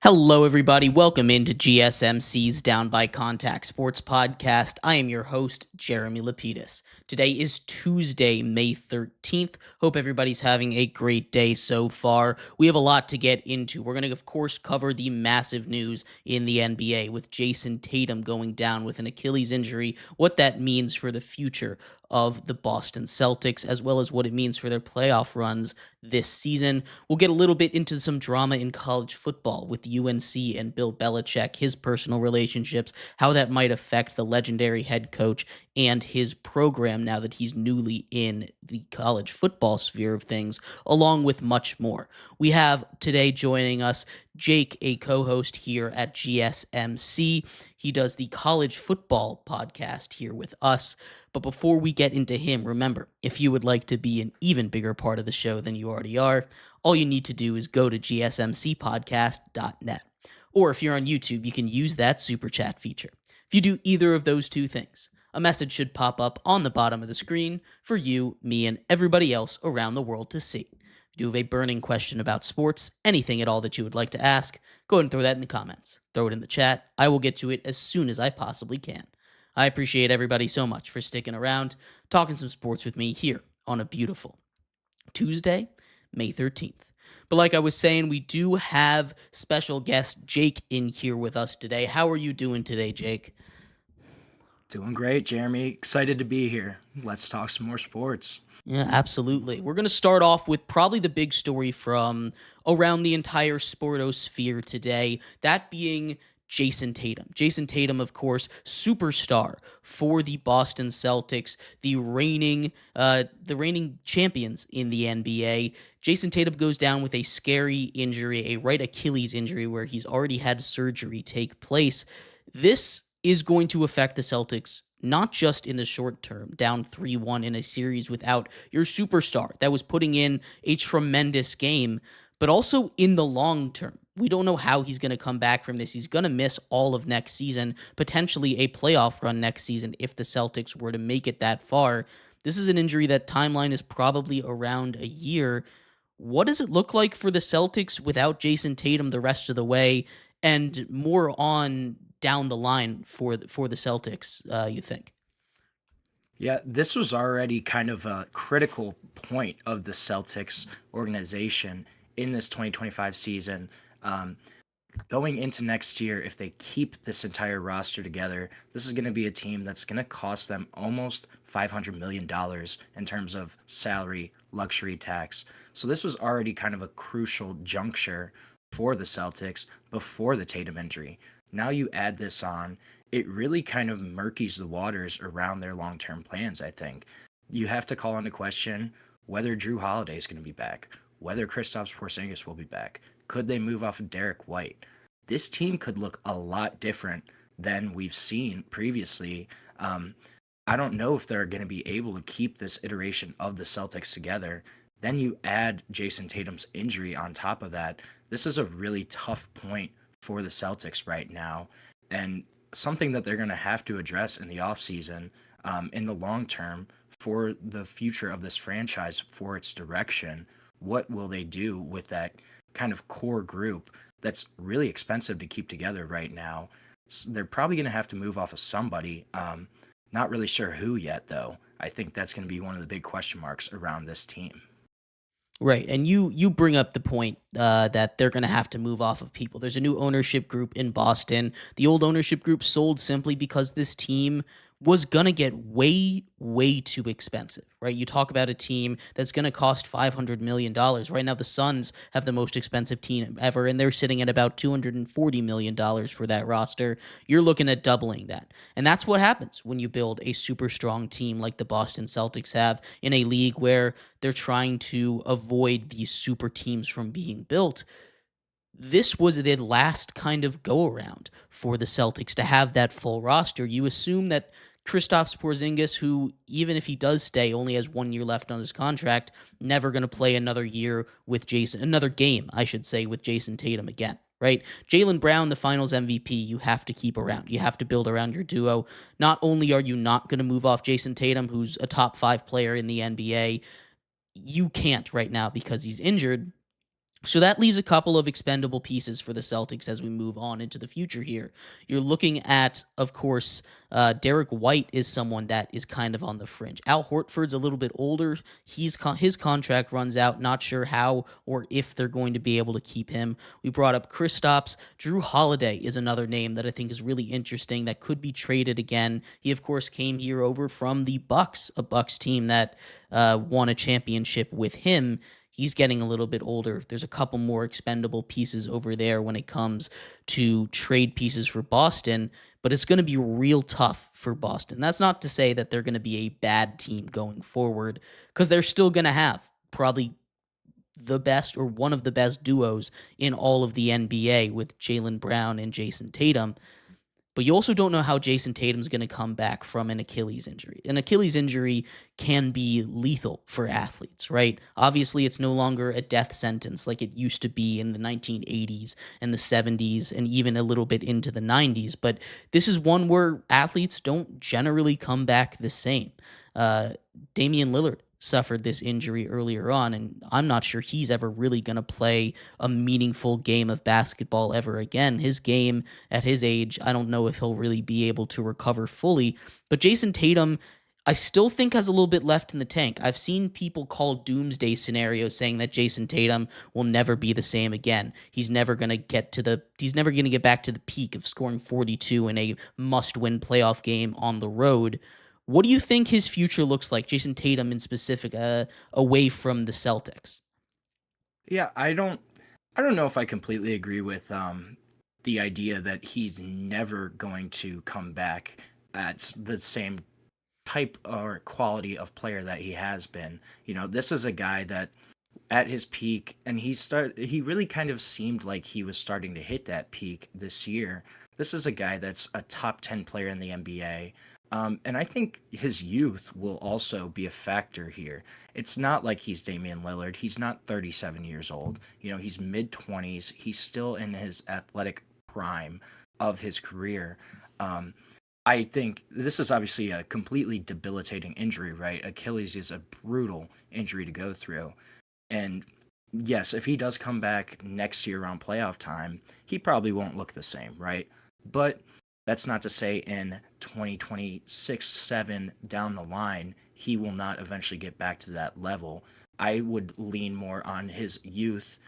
Hello, everybody. Welcome into GSMC's Down by Contact Sports Podcast. I am your host, Jeremy Lapidus. Today is Tuesday, May 13th. Hope everybody's having a great day so far. We have a lot to get into. We're going to, of course, cover the massive news in the NBA with Jayson Tatum going down with an Achilles injury, what that means for the future of the Boston Celtics, as well as what it means for their playoff runs this season. We'll get a little bit into some drama in college football with UNC and Bill Belichick, his personal relationships, how that might affect the legendary head coach and his program now that he's newly in the college football sphere of things, along with much more. We have today joining us Jake, a co-host here at GSMC. He does the college football podcast here with us. But before we get into him, remember, if you would like to be an even bigger part of the show than you already are, all you need to do is go to gsmcpodcast.net. Or if you're on YouTube, you can use that super chat feature. If you do either of those two things, a message should pop up on the bottom of the screen for you, me, and everybody else around the world to see. If you have a burning question about sports, anything at all that you would like to ask, go ahead and throw that in the comments. Throw it in the chat. I will get to it as soon as I possibly can. I appreciate everybody so much for sticking around, talking some sports with me here on a beautiful Tuesday, May 13th. But like I was saying, we do have special guest Jake in here with us today. How are you doing today, Jake? Doing great, Jeremy. Excited to be here. Let's talk some more sports. Yeah, absolutely. We're going to start off with probably the big story from around the entire sportosphere today, that being Jayson Tatum. Jayson Tatum, of course, superstar for the Boston Celtics, the reigning champions in the NBA. Jayson Tatum goes down with a scary injury, a right Achilles injury, where he's already had surgery take place. This is going to affect the Celtics not just in the short term, down 3-1 in a series without your superstar that was putting in a tremendous game, but also in the long term. We don't know how he's going to come back from this. He's going to miss all of next season, potentially a playoff run next season if the Celtics were to make it that far. This is an injury that timeline is probably around a year. What does it look like for the Celtics without Jayson Tatum the rest of the way, and more on down the line for the Celtics, you think? Yeah, this was already kind of a critical point of the Celtics organization in this 2025 season. Um, Going into next year, if they keep this entire roster together, this is going to be a team that's going to cost them almost $500 million in terms of salary, luxury tax. So this was already kind of a crucial juncture for the Celtics before the Tatum injury. Now you add this on, it really kind of murkies the waters around their long-term plans, I think. You have to call into question whether Drew Holiday is going to be back, whether Kristaps Porzingis will be back. Could they move off of Derek White? This team could look a lot different than we've seen previously. I don't know if they're going to be able to keep this iteration of the Celtics together. Then you add Jayson Tatum's injury on top of that. This is a really tough point for the Celtics right now, and something that they're going to have to address in the offseason, in the long term, for the future of this franchise, for its direction. What will they do with that kind of core group that's really expensive to keep together right now? They're probably going to have to move off of somebody. Not really sure who yet, though. I think that's going to be one of the big question marks around this team. Right, and you bring up the point that they're going to have to move off of people. There's a new ownership group in Boston. The old ownership group sold simply because this team was going to get way, way too expensive, right? You talk about a team that's going to cost $500 million. Right now, the Suns have the most expensive team ever, and they're sitting at about $240 million for that roster. You're looking at doubling that. And that's what happens when you build a super strong team like the Boston Celtics have in a league where they're trying to avoid these super teams from being built. This was the last kind of go around for the Celtics to have that full roster. You assume that Kristaps Porzingis, who even if he does stay, only has 1 year left on his contract, never going to play another game, I should say, with Jayson Tatum again, right? Jaylen Brown, the Finals MVP, you have to keep around. You have to build around your duo. Not only are you not going to move off Jayson Tatum, who's a top 5 player in the NBA, you can't right now because he's injured. So that leaves a couple of expendable pieces for the Celtics as we move on into the future here. You're looking at, of course, Derek White is someone that is kind of on the fringe. Al Hortford's a little bit older. His contract runs out. Not sure how or if they're going to be able to keep him. We brought up Kristaps. Drew Holiday is another name that I think is really interesting that could be traded again. He, of course, came here over from the Bucks, a Bucks team that won a championship with him. He's getting a little bit older. There's a couple more expendable pieces over there when it comes to trade pieces for Boston, but it's going to be real tough for Boston. That's not to say that they're going to be a bad team going forward, because they're still going to have probably the best or one of the best duos in all of the NBA with Jaylen Brown and Jayson Tatum. But you also don't know how Jayson Tatum's going to come back from an Achilles injury. An Achilles injury can be lethal for athletes, right? Obviously, it's no longer a death sentence like it used to be in the 1980s and the 70s and even a little bit into the 90s. But this is one where athletes don't generally come back the same. Damian Lillard suffered this injury earlier on, and I'm not sure he's ever really going to play a meaningful game of basketball ever again. His game at his age, I don't know if he'll really be able to recover fully. But Jayson Tatum, I still think has a little bit left in the tank. I've seen people call doomsday scenarios saying that Jayson Tatum will never be the same again. He's never going to get back to the peak of scoring 42 in a must-win playoff game on the road. What do you think his future looks like, Jayson Tatum in specific, away from the Celtics? Yeah, I don't know if I completely agree with the idea that he's never going to come back at the same type or quality of player that he has been. This is a guy that at his peak, and he really kind of seemed like he was starting to hit that peak this year. This is a guy that's a top 10 player in the NBA. And I think his youth will also be a factor here. It's not like he's Damian Lillard. He's not 37 years old. He's mid 20s. He's still in his athletic prime of his career. Um, I think this is obviously a completely debilitating injury, right? Achilles is a brutal injury to go through. And yes, if he does come back next year around playoff time, he probably won't look the same, right? But that's not to say in 2026, 7 down the line, he will not eventually get back to that level. I would lean more on his youth,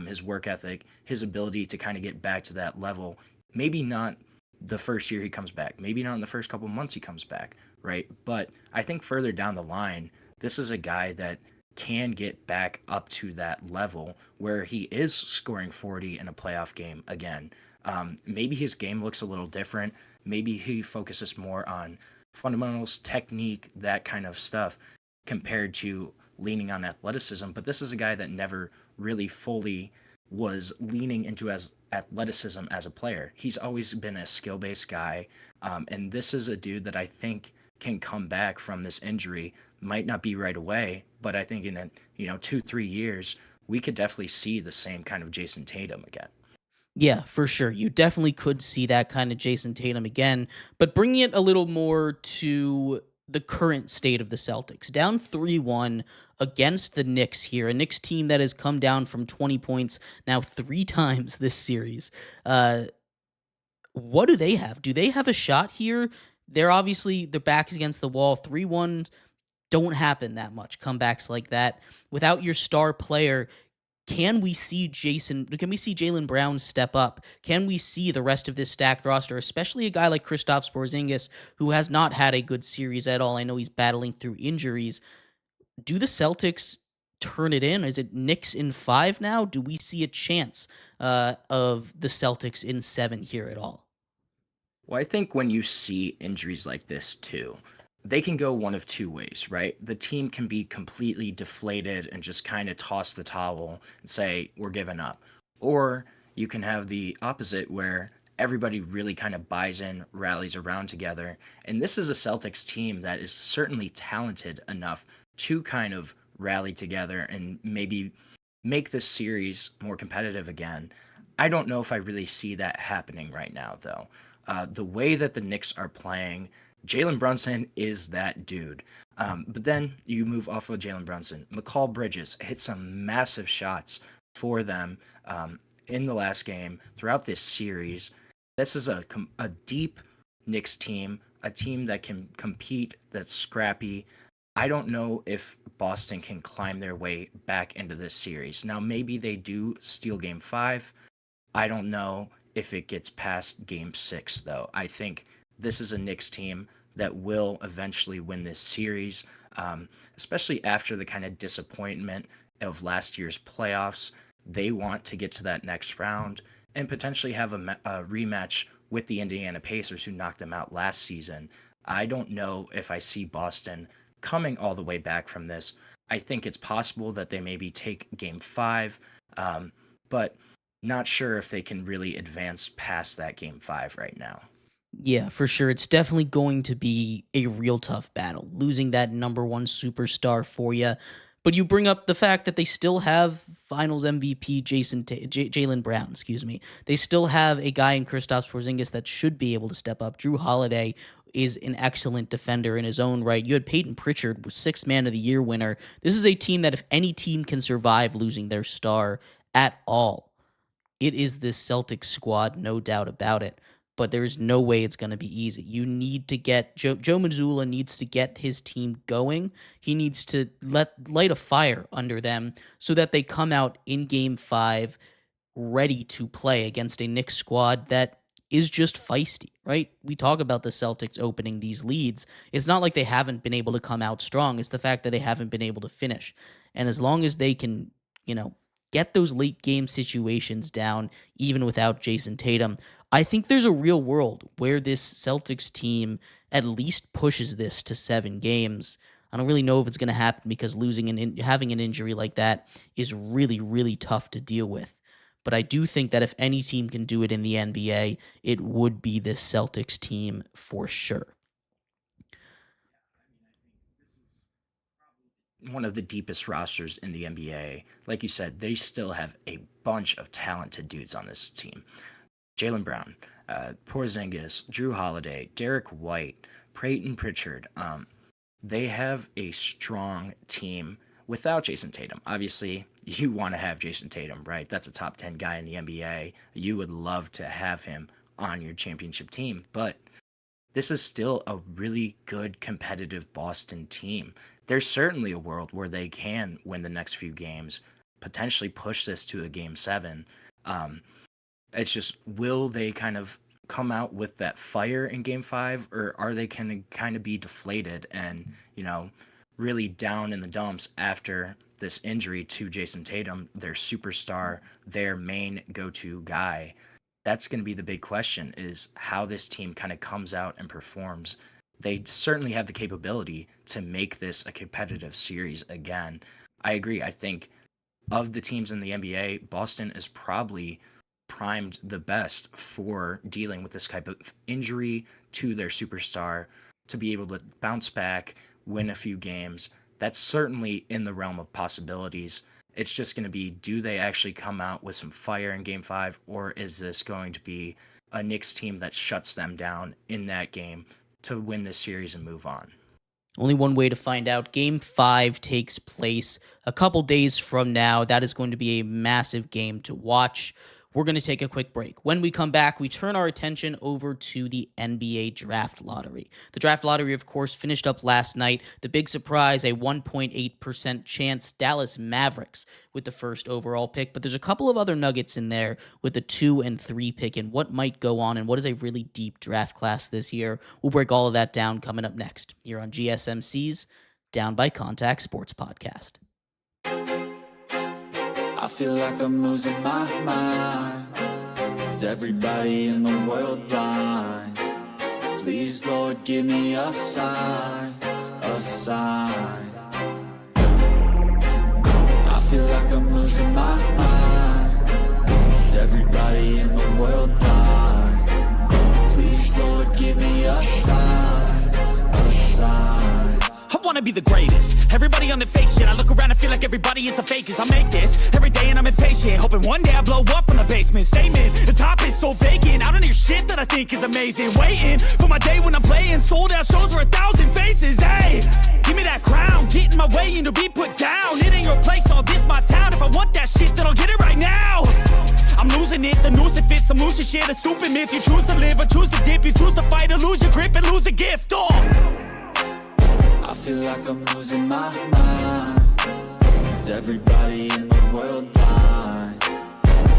his work ethic, his ability to kind of get back to that level. Maybe not the first year he comes back, maybe not in the first couple months he comes back, right? But I think further down the line, this is a guy that can get back up to that level where he is scoring 40 in a playoff game again. Maybe his game looks a little different. Maybe he focuses more on fundamentals, technique, that kind of stuff, compared to leaning on athleticism. But this is a guy that never really fully was leaning into as athleticism as a player. He's always been a skill based guy. And this is a dude that I think can come back from this injury. Might not be right away, but I think in 2-3 years, we could definitely see the same kind of Jayson Tatum again. Yeah, for sure. You definitely could see that kind of Jayson Tatum again, but bringing it a little more to the current state of the Celtics. Down 3-1 against the Knicks here, a Knicks team that has come down from 20 points now 3 times this series. What do they have? Do they have a shot here? They're obviously their backs against the wall. 3-1 don't happen that much. Comebacks like that without your star player. Can we see Jaylen Brown step up? Can we see the rest of this stacked roster, especially a guy like Kristaps Porzingis, who has not had a good series at all? I know he's battling through injuries. Do the Celtics turn it in? Is it Knicks in 5 now? Do we see a chance of the Celtics in 7 here at all? Well, I think when you see injuries like this too, they can go one of two ways, right? The team can be completely deflated and just kind of toss the towel and say, we're giving up. Or you can have the opposite where everybody really kind of buys in, rallies around together. And this is a Celtics team that is certainly talented enough to kind of rally together and maybe make this series more competitive again. I don't know if I really see that happening right now, though. The way that the Knicks are playing, Jalen Brunson is that dude. But then you move off of Jalen Brunson. McCall Bridges hit some massive shots for them in the last game throughout this series. This is a deep Knicks team, a team that can compete, that's scrappy. I don't know if Boston can climb their way back into this series. Now, maybe they do steal game 5. I don't know if it gets past game 6, though. I think this is a Knicks team that will eventually win this series, especially after the kind of disappointment of last year's playoffs. They want to get to that next round and potentially have a rematch with the Indiana Pacers, who knocked them out last season. I don't know if I see Boston coming all the way back from this. I think it's possible that they maybe take game 5, but not sure if they can really advance past that game 5 right now. Yeah, for sure. It's definitely going to be a real tough battle, losing that number one superstar for you. But you bring up the fact that they still have Finals MVP Jaylen Brown. Excuse me. They still have a guy in Kristaps Porzingis that should be able to step up. Drew Holiday is an excellent defender in his own right. You had Peyton Pritchard, was 6th Man of the Year winner. This is a team that if any team can survive losing their star at all, it is this Celtics squad, no doubt about it. But there is no way it's going to be easy. You need to get Joe Mazzulla needs to get his team going. He needs to light a fire under them so that they come out in game 5 ready to play against a Knicks squad that is just feisty, right? We talk about the Celtics opening these leads. It's not like they haven't been able to come out strong. It's the fact that they haven't been able to finish. And as long as they can, get those late game situations down, even without Jayson Tatum, I think there's a real world where this Celtics team at least pushes this to 7 games. I don't really know if it's going to happen because having an injury like that is really, really tough to deal with. But I do think that if any team can do it in the NBA, it would be this Celtics team for sure. One of the deepest rosters in the NBA. Like you said, they still have a bunch of talented dudes on this team. Jaylen Brown, Porzingis, Drew Holiday, Derek White, Peyton Pritchard. They have a strong team without Jayson Tatum. Obviously, you want to have Jayson Tatum, right? That's a top 10 guy in the NBA. You would love to have him on your championship team, but this is still a really good competitive Boston team. There's certainly a world where they can win the next few games, potentially push this to a game 7. It's just, will they kind of come out with that fire in game 5, or are they going to kind of be deflated and, really down in the dumps after this injury to Jayson Tatum, their superstar, their main go-to guy? That's going to be the big question, is how this team kind of comes out and performs. They certainly have the capability to make this a competitive series again. I agree. I think of the teams in the NBA, Boston is probably primed the best for dealing with this type of injury to their superstar, to be able to bounce back, win a few games. That's certainly in the realm of possibilities. It's just going to be, do they actually come out with some fire in game 5, or is this going to be a Knicks team that shuts them down in that game to win this series and move on? Only one way to find out. Game 5 takes place a couple days from now. That is going to be a massive game to watch. We're going to take a quick break. When we come back, we turn our attention over to the NBA Draft Lottery. The Draft Lottery, of course, finished up last night. The big surprise, a 1.8% chance, Dallas Mavericks with the first overall pick. But there's a couple of other nuggets in there with the 2 and 3 pick and what might go on and what is a really deep draft class this year. We'll break all of that down coming up next here on GSMC's Down by Contact Sports Podcast. I feel like I'm losing my mind. Is everybody in the world blind? Please, Lord, give me a sign, a sign. I feel like I'm losing my mind. Is everybody in the world blind? Please, Lord, give me a sign, a sign. I wanna be the greatest. Everybody on the fake shit. I look around and feel like everybody is the fakest. I make this every day and I'm impatient, hoping one day I blow up from the basement. Statement, the top is so vacant. I don't need your shit that I think is amazing. Waiting for my day when I'm playing sold out shows for 1,000 faces. Hey, give me that crown, get in my way and to be put down. It ain't your place, all this my town. If I want that shit, then I'll get it right now. I'm losing it, the noose it fits, some losing shit, a stupid myth. You choose to live or choose to dip, you choose to fight or lose your grip and lose a gift. Oh, I feel like I'm losing my mind. Is everybody in the world blind?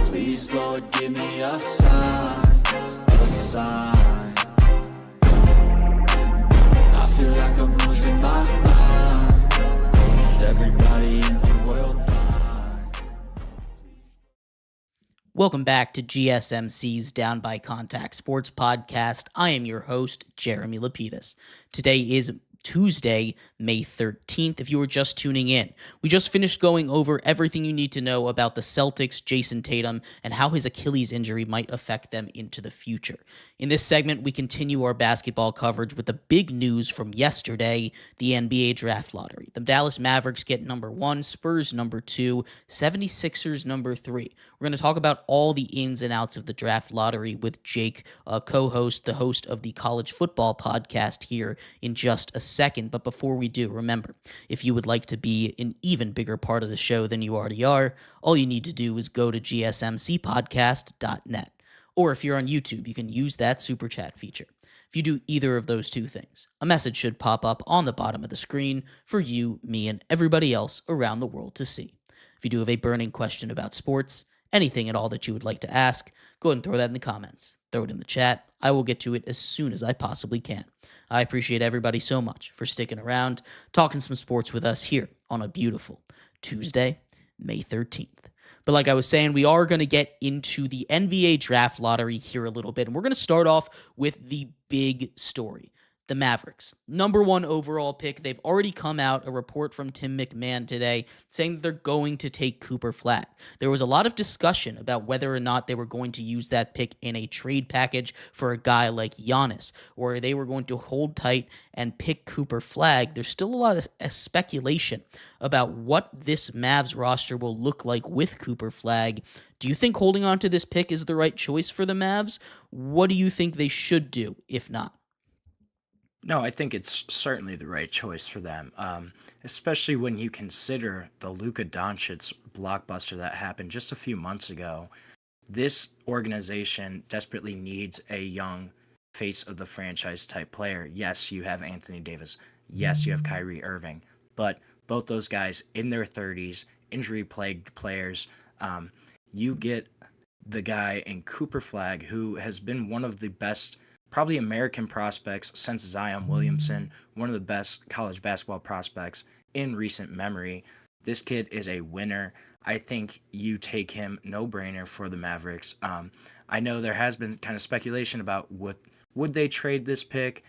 Please, Lord, give me a sign, a sign. I feel like I'm losing my mind. Is everybody in the world blind? Welcome back to GSMC's Down by Contact Sports Podcast. I am your host, Jeremy Lapidus. Today is Tuesday, May 13th, if you were just tuning in. We just finished going over everything you need to know about the Celtics, Jayson Tatum, and how his Achilles injury might affect them into the future. In this segment, we continue our basketball coverage with the big news from yesterday, the NBA draft lottery. The Dallas Mavericks get number 1, Spurs number 2, 76ers number 3. We're going to talk about all the ins and outs of the draft lottery with Jake, co-host, the host of the college football podcast here in just a second. But before we do, remember, if you would like to be an even bigger part of the show than you already are, all you need to do is go to gsmcpodcast.net. Or if you're on YouTube, you can use that super chat feature. If you do either of those two things, a message should pop up on the bottom of the screen for you, me, and everybody else around the world to see. If you do have a burning question about sports, anything at all that you would like to ask, go ahead and throw that in the comments. Throw it in the chat. I will get to it as soon as I possibly can. I appreciate everybody so much for sticking around, talking some sports with us here on a beautiful Tuesday, May 13th. But like I was saying, we are going to get into the NBA draft lottery here a little bit, and we're going to start off with the big story. The Mavericks, number 1 overall pick. They've already come out, a report from Tim McMahon today, saying that they're going to take Cooper Flag. There was a lot of discussion about whether or not they were going to use that pick in a trade package for a guy like Giannis, or they were going to hold tight and pick Cooper Flag. There's still a lot of speculation about what this Mavs roster will look like with Cooper Flag. Do you think holding on to this pick is the right choice for the Mavs? What do you think they should do, if not? No, I think it's certainly the right choice for them, especially when you consider the Luka Doncic blockbuster that happened just a few months ago. This organization desperately needs a young face of the franchise type player. Yes, you have Anthony Davis. Yes, you have Kyrie Irving. But both those guys in their 30s, injury-plagued players, you get the guy in Cooper Flag, who has been one of the best probably American prospects since Zion Williamson, one of the best college basketball prospects in recent memory. This kid is a winner. I think you take him, no brainer for the Mavericks. I know there has been kind of speculation about would they trade this pick.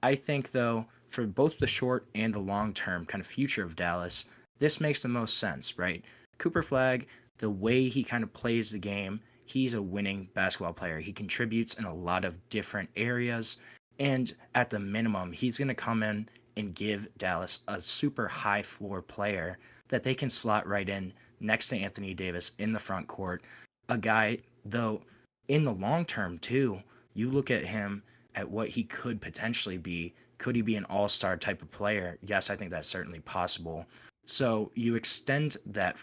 I think though, for both the short and the long term kind of future of Dallas, this makes the most sense, right? Cooper Flag, the way he kind of plays the game, he's a winning basketball player. He contributes in a lot of different areas. And at the minimum, he's going to come in and give Dallas a super high floor player that they can slot right in next to Anthony Davis in the front court. A guy, though, in the long term, too, you look at him at what he could potentially be. Could he be an all-star type of player? Yes, I think that's certainly possible. So you extend that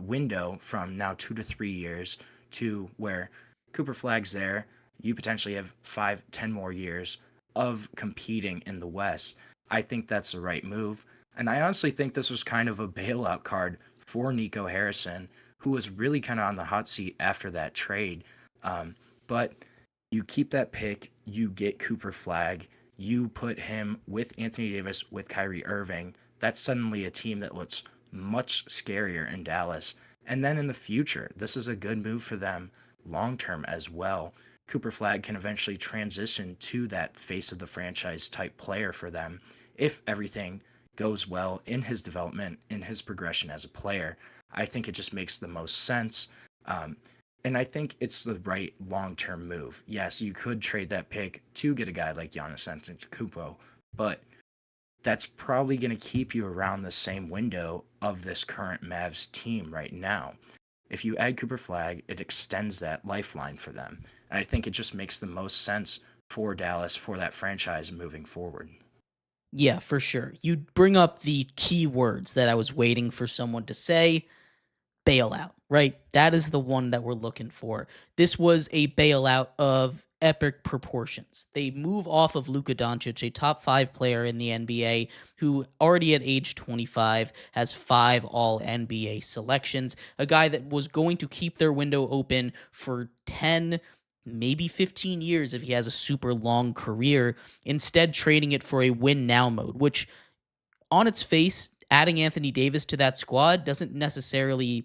window from now 2 to 3 years to where Cooper Flag's there, you potentially have 5-10 more years of competing in the West. I think that's the right move. And I honestly think this was kind of a bailout card for Nico Harrison, who was really kind of on the hot seat after that trade. But you keep that pick, you get Cooper Flag, you put him with Anthony Davis, with Kyrie Irving. That's suddenly a team that looks much scarier in Dallas. And then in the future, this is a good move for them long-term as well. Cooper Flag can eventually transition to that face of the franchise type player for them if everything goes well in his development, in his progression as a player. I think it just makes the most sense. And I think it's the right long-term move. Yes, you could trade that pick to get a guy like Giannis Antetokounmpo, but that's probably going to keep you around the same window of this current Mavs team right now. if you add Cooper Flagg, it extends that lifeline for them. And I think it just makes the most sense for Dallas, for that franchise moving forward. Yeah, for sure. You bring up the key words that I was waiting for someone to say. Bailout, right? That is the one that we're looking for. This was a bailout of epic proportions. They move off of Luka Doncic, a top 5 player in the NBA, who already at age 25 has 5 all NBA selections, a guy that was going to keep their window open for 10, maybe 15 years if he has a super long career, instead trading it for a win now mode, which on its face, adding Anthony Davis to that squad doesn't necessarily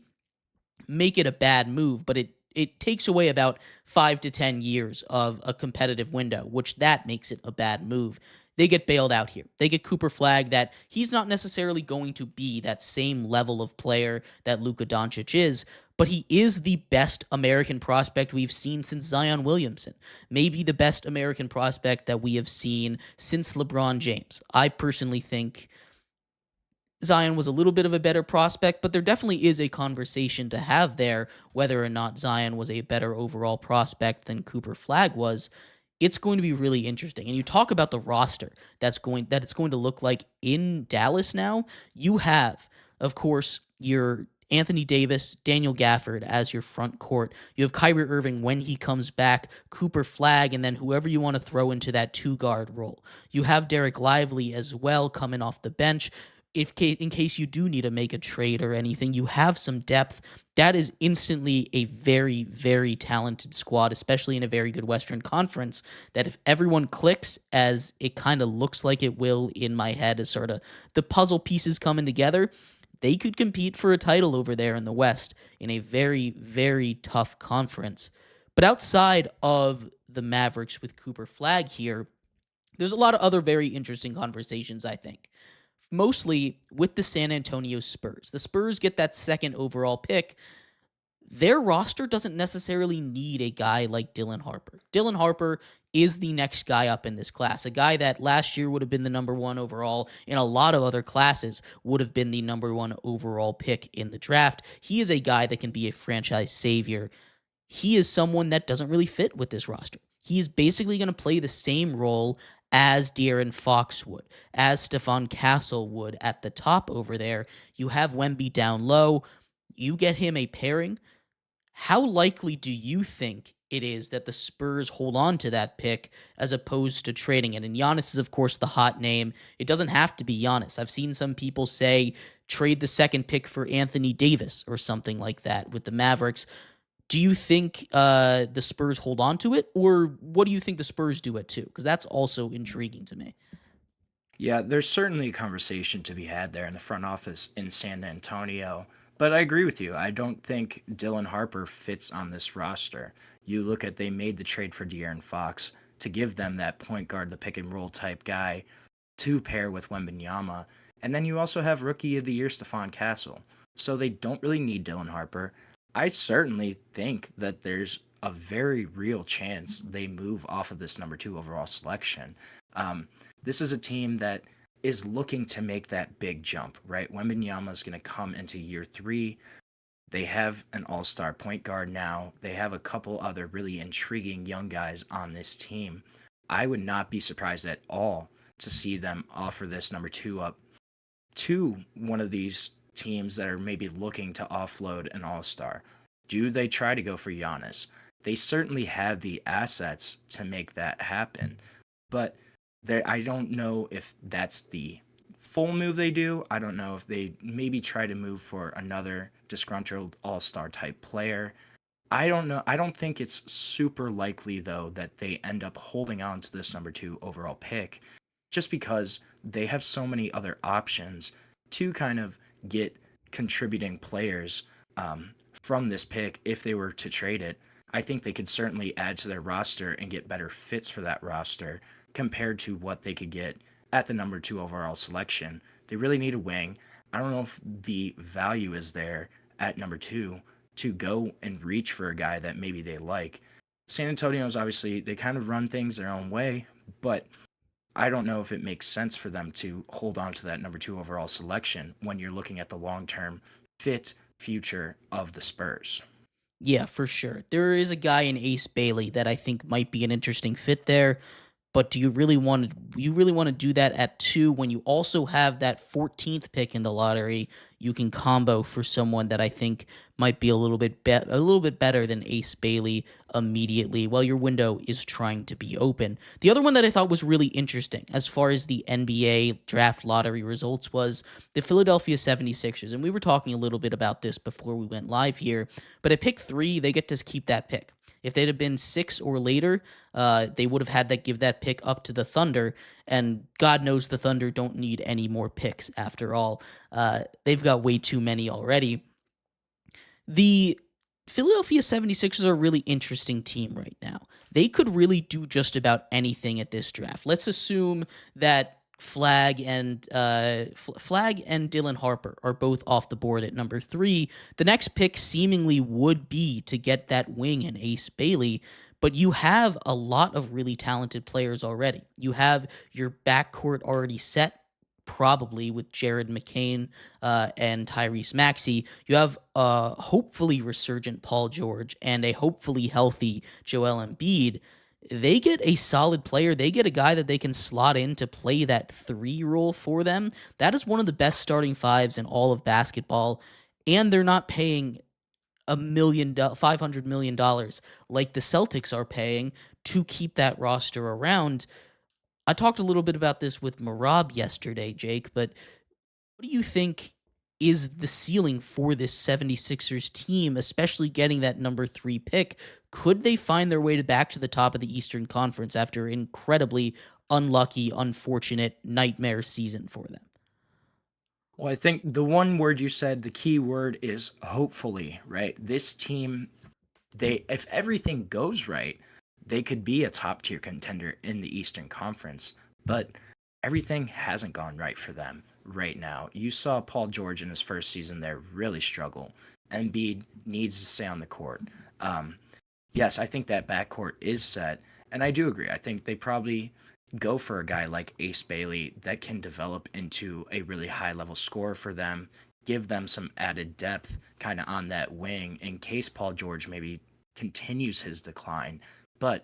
make it a bad move, but it takes away about 5 to 10 years of a competitive window, which that makes it a bad move. They get bailed out here. They get Cooper Flagg, that he's not necessarily going to be that same level of player that Luka Doncic is, but he is the best American prospect we've seen since Zion Williamson. Maybe the best American prospect that we have seen since LeBron James. I personally think Zion was a little bit of a better prospect, but there definitely is a conversation to have there whether or not Zion was a better overall prospect than Cooper Flagg was. It's going to be really interesting. And you talk about the roster that it's going to look like in Dallas now. You have, of course, your Anthony Davis, Daniel Gafford as your front court. You have Kyrie Irving when he comes back, Cooper Flagg, and then whoever you want to throw into that 2-guard role. You have Derek Lively as well coming off the bench. In case you do need to make a trade or anything, you have some depth. That is instantly a very, very talented squad, especially in a very good Western Conference, that if everyone clicks as it kind of looks like it will in my head as sort of the puzzle pieces coming together, they could compete for a title over there in the West in a very, very tough conference. But outside of the Mavericks with Cooper Flagg here, there's a lot of other very interesting conversations, I think. Mostly with the San Antonio Spurs. The Spurs get that second overall pick. Their roster doesn't necessarily need a guy like Dylan Harper. Dylan Harper is the next guy up in this class, a guy that last year would have been the number 1 overall, in a lot of other classes would have been the number 1 overall pick in the draft. He is a guy that can be a franchise savior. He is someone that doesn't really fit with this roster. He's basically going to play the same role as De'Aaron Fox would, as Stephon Castle would at the top over there. You have Wemby down low. You get him a pairing. How likely do you think it is that the Spurs hold on to that pick as opposed to trading it? And Giannis is, of course, the hot name. It doesn't have to be Giannis. I've seen some people say trade the second pick for Anthony Davis or something like that with the Mavericks. Do you think the Spurs hold on to it, or what do you think the Spurs do it too? Because that's also intriguing to me. Yeah, there's certainly a conversation to be had there in the front office in San Antonio. But I agree with you. I don't think Dylan Harper fits on this roster. You look at, they made the trade for De'Aaron Fox to give them that point guard, the pick and roll type guy to pair with Wembanyama. And then you also have Rookie of the Year Stephon Castle. So they don't really need Dylan Harper. I certainly think that there's a very real chance they move off of this number 2 overall selection. This is a team that is looking to make that big jump, right? Wembanyama is going to come into year 3. They have an all-star point guard now. They have a couple other really intriguing young guys on this team. I would not be surprised at all to see them offer this number 2 up to one of these teams that are maybe looking to offload an all-star. Do they try to go for Giannis? They certainly have the assets to make that happen, but I don't know if that's the full move they do. I don't know if they maybe try to move for another disgruntled all-star type player. I don't know. I don't think it's super likely, though, that they end up holding on to this number 2 overall pick, just because they have so many other options to kind of get contributing players from this pick. If they were to trade it, I think they could certainly add to their roster and get better fits for that roster compared to what they could get at the number 2 overall selection. They really need a wing. I don't know if the value is there at number 2 to go and reach for a guy that maybe they like. San Antonio's obviously, they kind of run things their own way, but I don't know if it makes sense for them to hold on to that number 2 overall selection when you're looking at the long-term fit future of the Spurs. Yeah, for sure. There is a guy in Ace Bailey that I think might be an interesting fit there. But do you really want to do that at 2 when you also have that 14th pick in the lottery? You can combo for someone that I think might be a little bit better than Ace Bailey immediately while your window is trying to be open. The other one that I thought was really interesting as far as the NBA draft lottery results was the Philadelphia 76ers. And we were talking a little bit about this before we went live here, but at pick 3, they get to keep that pick. If they'd have been 6 or later, they would have had to give that pick up to the Thunder, and God knows the Thunder don't need any more picks after all. They've got way too many already. The Philadelphia 76ers are a really interesting team right now. They could really do just about anything at this draft. Let's assume that Flag and Dylan Harper are both off the board at number 3. The next pick seemingly would be to get that wing and Ace Bailey, but you have a lot of really talented players already. You have your backcourt already set, probably with Jared McCain and Tyrese Maxey. You have a hopefully resurgent Paul George and a hopefully healthy Joel Embiid. They get a solid player. They get a guy that they can slot in to play that 3 role for them. That is one of the best starting 5s in all of basketball, and they're not paying $500 million like the Celtics are paying to keep that roster around. I talked a little bit about this with Marab yesterday, Jake, but what do you think is the ceiling for this 76ers team, especially getting that number 3 pick? Could they find their way back to the top of the Eastern Conference after an incredibly unlucky, unfortunate nightmare season for them? Well, I think the one word you said, the key word is hopefully, right? This team, if everything goes right, they could be a top tier contender in the Eastern Conference, but everything hasn't gone right for them right now. You saw Paul George in his first season there really struggle. Embiid needs to stay on the court. Yes, I think that backcourt is set, and I do agree. I think they probably go for a guy like Ace Bailey that can develop into a really high-level scorer for them, give them some added depth kind of on that wing in case Paul George maybe continues his decline. But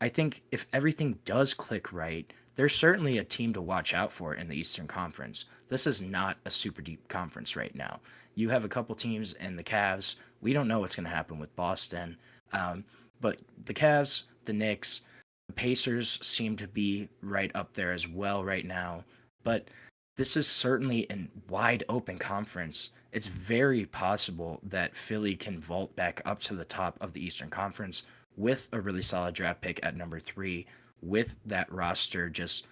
I think if everything does click right, there's certainly a team to watch out for in the Eastern Conference. This is not a super deep conference right now. You have a couple teams in the Cavs. We don't know what's going to happen with Boston. But the Cavs, the Knicks, the Pacers seem to be right up there as well right now. But this is certainly a wide open conference. It's very possible that Philly can vault back up to the top of the Eastern Conference with a really solid draft pick at number 3, with that roster just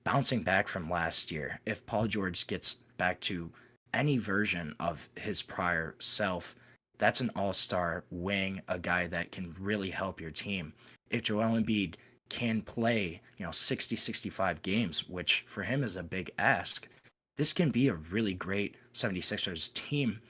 bouncing back from last year. If Paul George gets back to any version of his prior self, that's an all-star wing, a guy that can really help your team. If Joel Embiid can play, 60, 65 games, which for him is a big ask, this can be a really great 76ers team.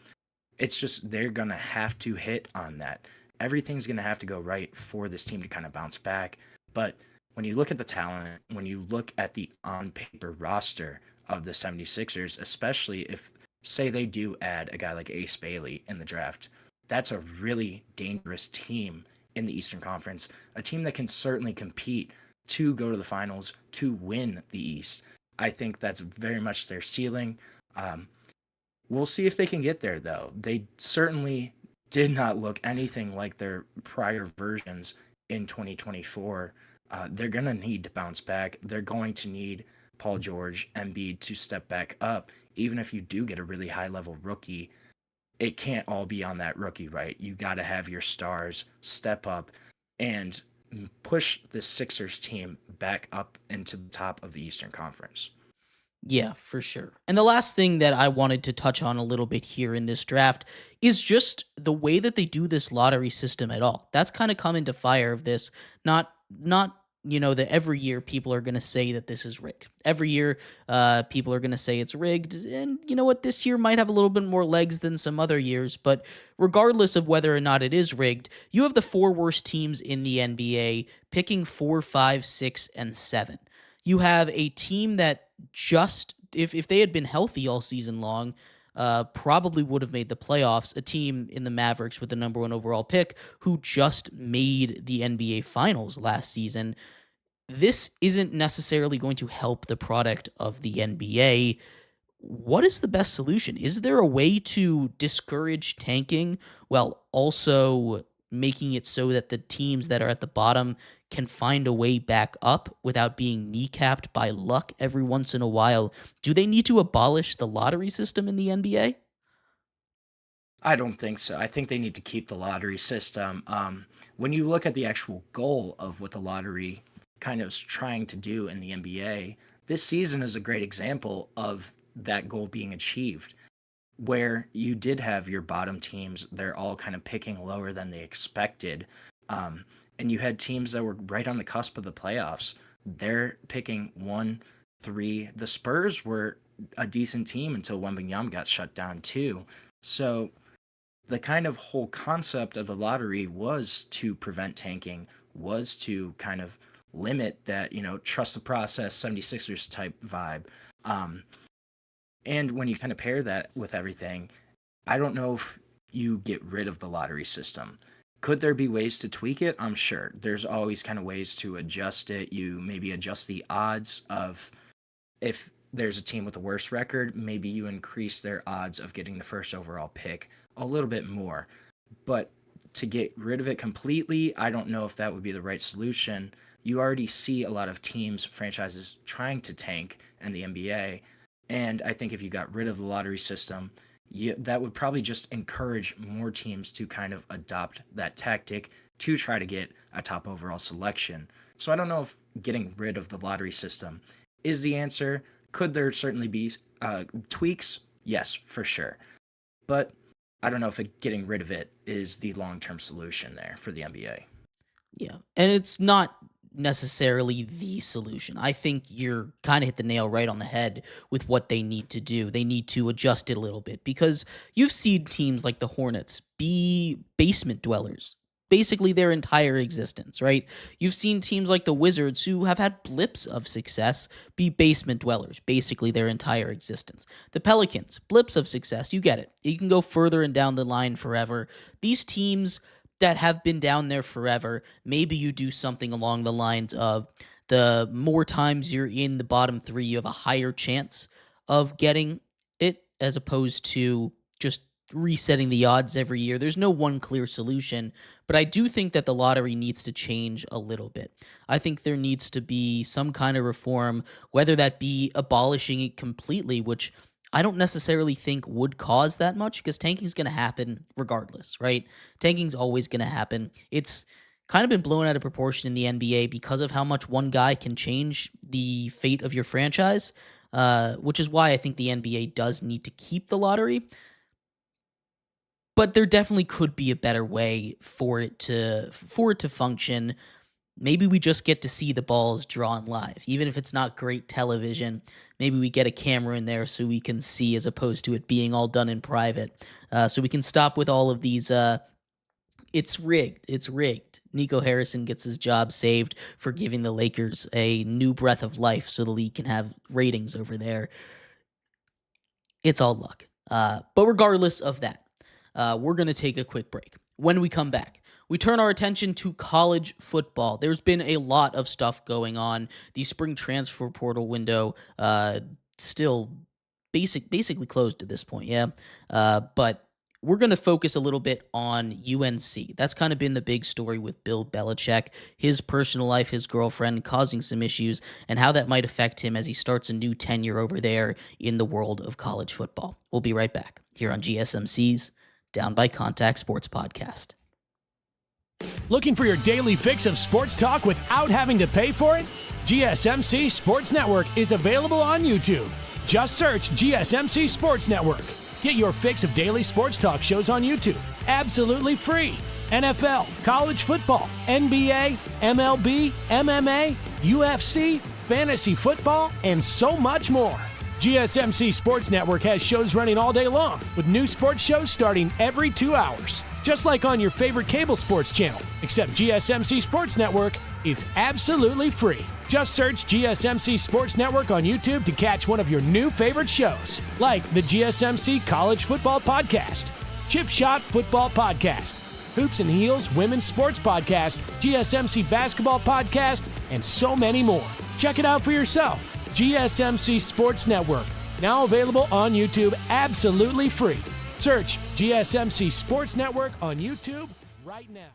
It's just they're going to have to hit on that. Everything's going to have to go right for this team to kind of bounce back. But when you look at the talent, when you look at the on-paper roster of the 76ers, especially if, say, they do add a guy like Ace Bailey in the draft, that's a really dangerous team in the Eastern Conference, a team that can certainly compete to go to the finals, to win the East. I think that's very much their ceiling. We'll see if they can get there, though. They certainly did not look anything like their prior versions in 2024. They're going to need to bounce back. They're going to need Paul George, Embiid to step back up. Even if you do get a really high-level rookie, it can't all be on that rookie, right? You got to have your stars step up and push the Sixers team back up into the top of the Eastern Conference. Yeah, for sure. And the last thing that I wanted to touch on a little bit here in this draft is just the way that they do this lottery system at all. That's kind of come into fire of this, not that every year people are going to say that this is rigged. Every year people are going to say it's rigged. And you know what? This year might have a little bit more legs than some other years. But regardless of whether or not it is rigged, you have the 4 worst teams in the NBA picking 4, 5, 6, and 7. You have a team that just, if they had been healthy all season long, probably would have made the playoffs, a team in the Mavericks with the number 1 overall pick who just made the NBA Finals last season. This isn't necessarily going to help the product of the NBA. What is the best solution? Is there a way to discourage tanking while also making it so that the teams that are at the bottom can find a way back up without being kneecapped by luck every once in a while? Do they need to abolish the lottery system in the NBA? I don't think so. I think they need to keep the lottery system. When you look at the actual goal of what the lottery kind of is trying to do in the NBA, this season is a great example of that goal being achieved, where you did have your bottom teams, they're all kind of picking lower than they expected. And you had teams that were right on the cusp of the playoffs. They're picking 1, 3. The Spurs were a decent team until Wembanyama got shut down too. So the kind of whole concept of the lottery was to prevent tanking, was to kind of limit that, trust the process, 76ers type vibe. And when you kind of pair that with everything, I don't know if you get rid of the lottery system. Could there be ways to tweak it? I'm sure. There's always kind of ways to adjust it. You maybe adjust the odds of, if there's a team with a worse record, maybe you increase their odds of getting the first overall pick a little bit more. But to get rid of it completely, I don't know if that would be the right solution. You already see a lot of teams, franchises trying to tank in the NBA. And I think if you got rid of the lottery system, that would probably just encourage more teams to kind of adopt that tactic to try to get a top overall selection. So I don't know if getting rid of the lottery system is the answer. Could there certainly be tweaks? Yes, for sure. But I don't know if getting rid of it is the long-term solution there for the NBA. Yeah, and it's not necessarily the solution. I think you're kind of hit the nail right on the head with what they need to do. They need to adjust it a little bit because you've seen teams like the Hornets be basement dwellers basically their entire existence, right? You've seen teams like the Wizards who have had blips of success be basement dwellers basically their entire existence. The Pelicans, blips of success, you get it. You can go further and down the line forever. These teams that have been down there forever, maybe you do something along the lines of the more times you're in the bottom 3, you have a higher chance of getting it as opposed to just resetting the odds every year. There's no one clear solution, but I do think that the lottery needs to change a little bit. I think there needs to be some kind of reform, whether that be abolishing it completely, which I don't necessarily think would cause that much because tanking's going to happen regardless, right? Tanking's always going to happen. It's kind of been blown out of proportion in the NBA because of how much one guy can change the fate of your franchise, which is why I think the NBA does need to keep the lottery. But there definitely could be a better way for it to function. Maybe we just get to see the balls drawn live, even if it's not great television. Maybe we get a camera in there so we can see as opposed to it being all done in private. So we can stop with all of these, it's rigged. Nico Harrison gets his job saved for giving the Lakers a new breath of life so the league can have ratings over there. It's all luck. But regardless of that, we're going to take a quick break. When we come back, we turn our attention to college football. There's been a lot of stuff going on. The spring transfer portal window still basically closed at this point, yeah. But we're going to focus a little bit on UNC. That's kind of been the big story with Bill Belichick, his personal life, his girlfriend causing some issues, and how that might affect him as he starts a new tenure over there in the world of college football. We'll be right back here on GSMC's Down by Contact Sports Podcast. Looking for your daily fix of sports talk without having to pay for it? GSMC Sports Network is available on YouTube. Just search GSMC Sports Network. Get your fix of daily sports talk shows on YouTube, absolutely free. NFL, college football, NBA, MLB, MMA, UFC, fantasy football, and so much more. GSMC Sports Network has shows running all day long, with new sports shows starting every 2 hours. Just like on your favorite cable sports channel, except GSMC Sports Network is absolutely free. Just search GSMC Sports Network on YouTube to catch one of your new favorite shows, like the GSMC College Football Podcast, Chip Shot Football Podcast, Hoops and Heels Women's Sports Podcast, GSMC Basketball Podcast, and so many more. Check it out for yourself. GSMC Sports Network, now available on YouTube absolutely free. Search GSMC Sports Network on YouTube right now.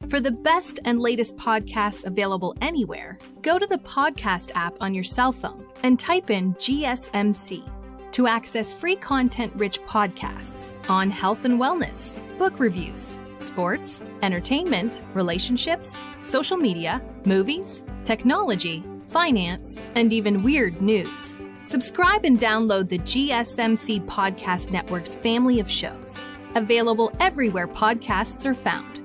For the best and latest podcasts available anywhere, go to the podcast app on your cell phone and type in GSMC to access free content-rich podcasts on health and wellness, book reviews, sports, entertainment, relationships, social media, movies, technology, finance, and even weird news. Subscribe and download the GSMC Podcast Network's family of shows, available everywhere podcasts are found.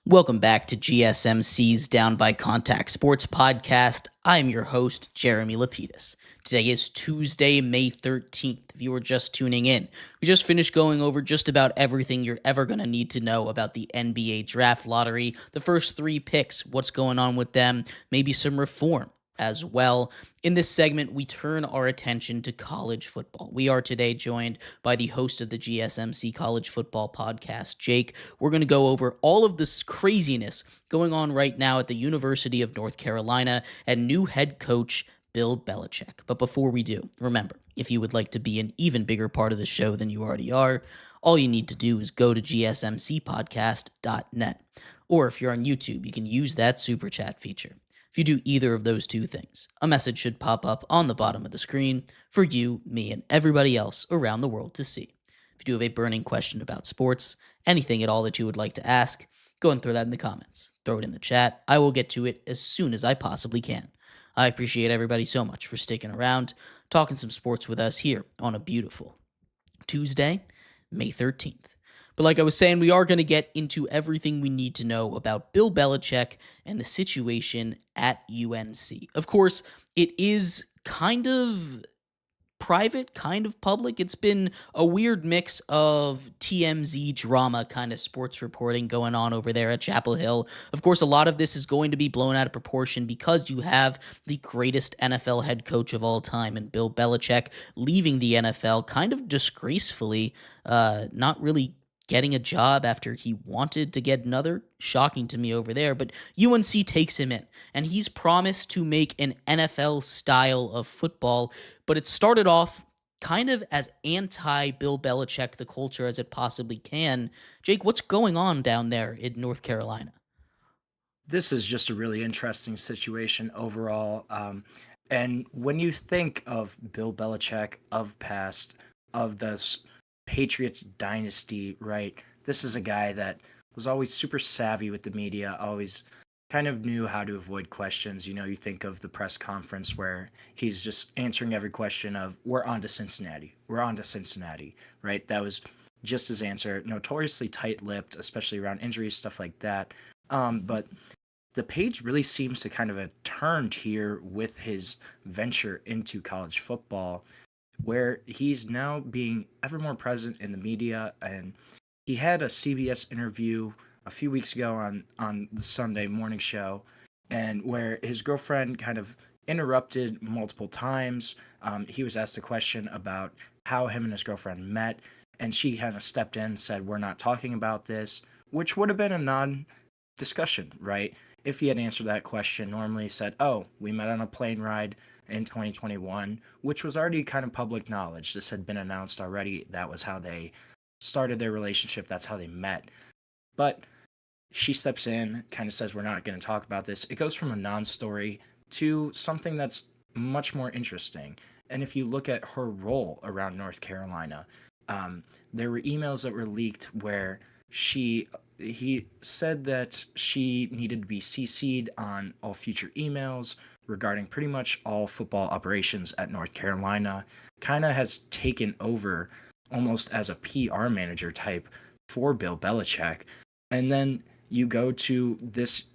Welcome back to GSMC's Down by Contact Sports Podcast. I'm your host, Jeremy Lapidus. Today is Tuesday, May 13th. If you were just tuning in, we just finished going over just about everything you're ever going to need to know about the NBA Draft Lottery, the first 3 picks, what's going on with them, maybe some reform as well. In this segment, we turn our attention to college football. We are today joined by the host of the GSMC College Football Podcast, Jake. We're going to go over all of this craziness going on right now at the University of North Carolina and new head coach Bill Belichick. But before we do, remember, if you would like to be an even bigger part of the show than you already are, all you need to do is go to gsmcpodcast.net. Or if you're on YouTube, you can use that super chat feature. If you do either of those two things, a message should pop up on the bottom of the screen for you, me, and everybody else around the world to see. If you do have a burning question about sports, anything at all that you would like to ask, go and throw that in the comments. Throw it in the chat. I will get to it as soon as I possibly can. I appreciate everybody so much for sticking around, talking some sports with us here on a beautiful Tuesday, May 13th. But like I was saying, we are going to get into everything we need to know about Bill Belichick and the situation at UNC. Of course, it is kind of private, kind of public. It's been a weird mix of TMZ drama kind of sports reporting going on over there at Chapel Hill. Of course, a lot of this is going to be blown out of proportion because you have the greatest NFL head coach of all time and Bill Belichick leaving the NFL kind of disgracefully, not really getting a job after he wanted to get another. Shocking to me over there, but UNC takes him in, and he's promised to make an NFL style of football, but it started off kind of as anti-Bill Belichick, the culture, as it possibly can. Jake, what's going on down there in North Carolina? This is just a really interesting situation overall. And when you think of Bill Belichick of past, of this Patriots dynasty, right? This is a guy that was always super savvy with the media, always kind of knew how to avoid questions. You know, you think of the press conference where he's just answering every question of, we're on to Cincinnati, right? That was just his answer. Notoriously tight-lipped, especially around injuries, stuff like that. But the page really seems to kind of have turned here with his venture into college football, where he's now being ever more present in the media. And he had a CBS interview a few weeks ago on the Sunday morning show, and where his girlfriend kind of interrupted multiple times. He was asked a question about how him and his girlfriend met, and she kind of stepped in and said, we're not talking about this, which would have been a non-discussion, right? If he had answered that question, normally said, oh, we met on a plane ride in 2021, which was already kind of public knowledge. This had been announced already. That was how they started their relationship. That's how they met. But she steps in, kind of says, we're not going to talk about this. It goes from a non-story to something that's much more interesting. And if you look at her role around North Carolina, there were emails that were leaked where he said that she needed to be CC'd on all future emails regarding pretty much all football operations at North Carolina, kind of has taken over almost as a PR manager type for Bill Belichick. And then you go to this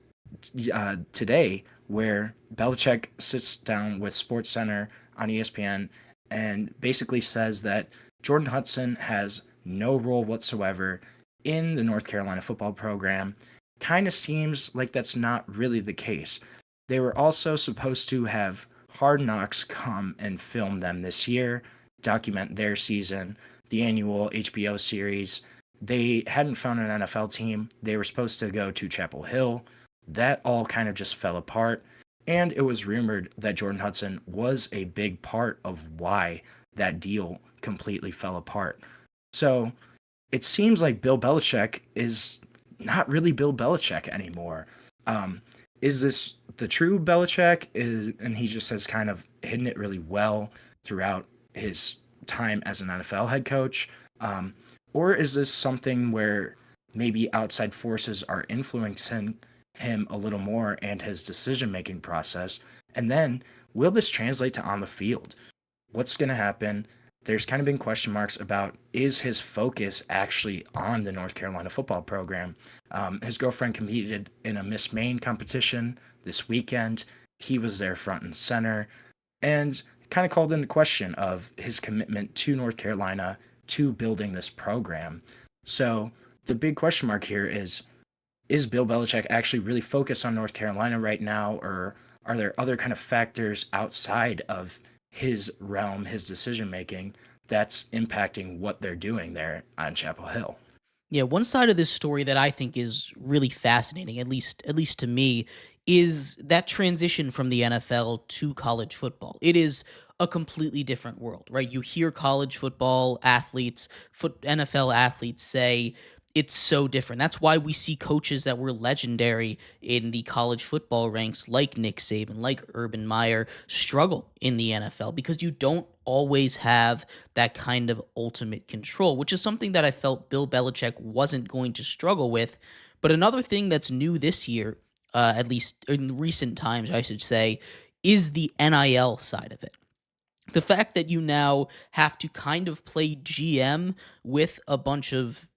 today where Belichick sits down with SportsCenter on ESPN and basically says that Jordan Hudson has no role whatsoever in the North Carolina football program. Kind of seems like that's not really the case. They were also supposed to have Hard Knocks come and film them this year, document their season, the annual HBO series. They hadn't found an NFL team. They were supposed to go to Chapel Hill. That all kind of just fell apart. And it was rumored that Jordan Hudson was a big part of why that deal completely fell apart. So it seems like Bill Belichick is not really Bill Belichick anymore. Is this the true Belichick? And he just has kind of hidden it really well throughout his time as an NFL head coach? Or is this something where maybe outside forces are influencing him a little more and his decision-making process? And then will this translate to on the field? What's going to happen? There's kind of been question marks about, is his focus actually on the North Carolina football program? His girlfriend competed in a Miss Maine competition this weekend. He was there front and center, and kind of called into question of his commitment to North Carolina, to building this program. So the big question mark here is Bill Belichick actually really focused on North Carolina right now, or are there other kind of factors outside of his realm, his decision-making, that's impacting what they're doing there on Chapel Hill? Yeah, one side of this story that I think is really fascinating, at least to me, is that transition from the NFL to college football. It is a completely different world, right? You hear college football athletes, NFL athletes say it's so different. That's why we see coaches that were legendary in the college football ranks, like Nick Saban, like Urban Meyer, struggle in the NFL because you don't always have that kind of ultimate control, which is something that I felt Bill Belichick wasn't going to struggle with. But another thing that's new this year, at least in recent times, I should say, is the NIL side of it. The fact that you now have to kind of play GM with a bunch of